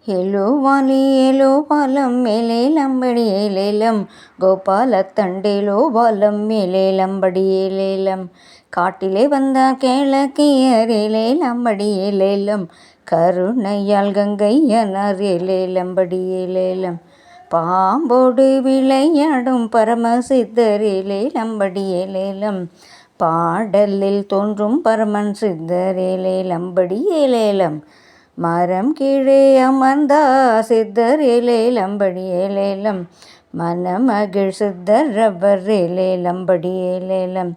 ఏలో వాలి ఏలో పాలం మేలేలంబడి ఏలేలం கோபால தண்டேலோ பாலம் மேலேலம்படி ஏலேலம் காட்டிலே வந்த கேளக்கியர் ஏலேலம்படி ஏலேலம் கருணையால் கங்கையனார் ஏலேலம்படி ஏலேலம் பாம்போடு விளையாடும் பரமசித்தர் ஏலேலம்படி ஏலேலம் பாடலில் தோன்றும் பரமன் சித்தர் ஏலேலம்படி ஏலேலம் மரம் கீழே அமர்ந்தா சித்தர் ஏலேலம்படி ஏலேலம் மனமகிழ் சித்தர் ரப்பர் ஏலேலம்படி ஏலேலம்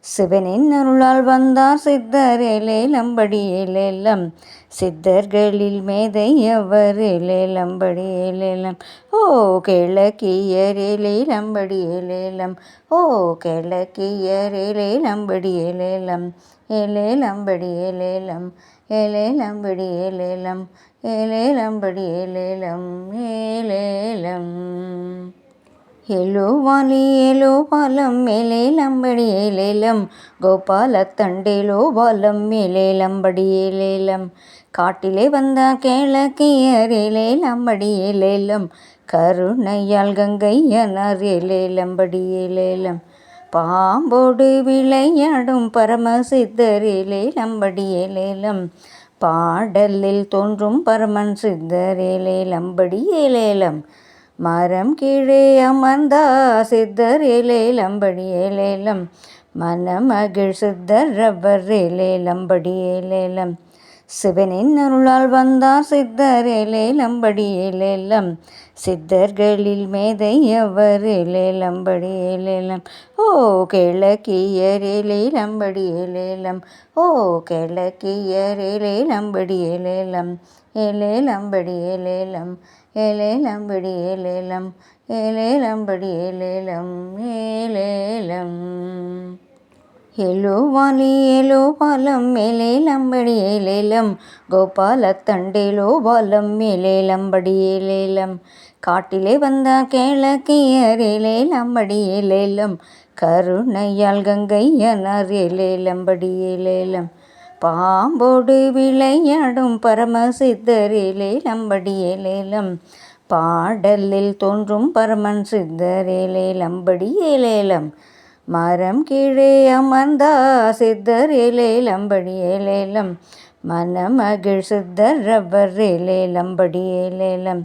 சிவனின் அருளால் வந்தார் சித்தர் ஏலேலம்படி ஏலேலம் சித்தர்களில் மேதை அவர் ஏலேலம்படி ஏலேலம் ஓ கிழக்கியர் ஏலேலம்படி ஏலேலம் ஓ கிழக்கியர் ஏலேலம்படி ஏலேலம் ஏலேலம்படி ஏலேலம் ஏலேலம்படி ஏலேலம் ஏலேலம்படி ஏலேலம் ஏலேலம் ஏலோ వాలి ஏலோ பாலம் மேலேலம்படி ஏலேலம் கோபால தண்டேலோ பாலம் மேலேலம்படி ஏலேலம் காட்டிலே வந்த கேளக்கியர் ஏலேலம்படி ஏலேலம் கருணையால் கங்கையனார் ஏலேலம்படி ஏலேலம் பாம்போடு விளையாடும் பரமசித்தர் ஏலேலம்படி ஏலேலம் பாடலில் தோன்றும் பரமன் சித்தர் ஏலேலம்படி ஏலேலம் மரம் கீழே அமர்ந்தா சித்தர் ஏலேலம்படி ஏலேலம் மனமகிழ் சித்தர் ரப்பர் ஏலேலம்படி ஏலேலம் சிவனின் அருளால் வந்தார் சித்தர் ஏலேலம்படி ஏலேலம் சித்தர்களில் மேதை அவர் ஏலேலம்படி ஏலேலம் ஓ கிழக்கியர் ஏலேலம்படி ஏலேலம் ஓ கிழக்கியர் ஏலேலம்படி ஏலேலம் ஏலேலம்படி ஏலேலம் ஏலேலம்படி ஏலேலம் ஏலேலம்படி ஏலேலம் ஏலேலம் ஏலோ వాలి ஏலோ பாலம் மேலேலம்படி ஏலேலம் கோபால தண்டேலோ பாலம் மேலேலம்படி ஏலேலம் காட்டிலே வந்த கேளக்கியர் ஏலேலம்படி ஏலேலம் கருணையால் கங்கையனார் ஏலேலம்படி ஏலேலம் பாம்போடு விளையாடும் பரமசித்தர் ஏலேலம்படி ஏலேலம் பாடலில் தோன்றும் பரமன் சித்தர் ஏலேலம்படி ஏலேலம் மரம் கீழே அமர்ந்தா சித்தர் ஏலேலம்படி ஏலேலம் மனமகிழ் சித்தர் ரப்பர் ஏலேலம்படி ஏலேலம்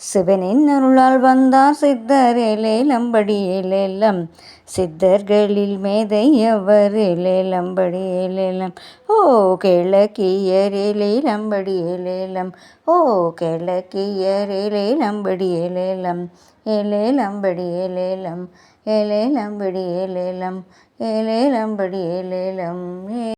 சிவனின் அருளால் வந்தார் சித்தர் ஏலேலம்படி ஏலேலம் சித்தர்களில் மேதை அவர் ஏலேலம்படி ஏலேலம் ஓ கிழக்கியர் ஏலேலம்படி ஏலேலம் ஓ கிழக்கியர் ஏலேலம்படி ஏலேலம் ஏலேலம்படி ஏலேலம் ஏலேலம்படி ஏலேலம் ஏலேலம்படி ஏலேலம்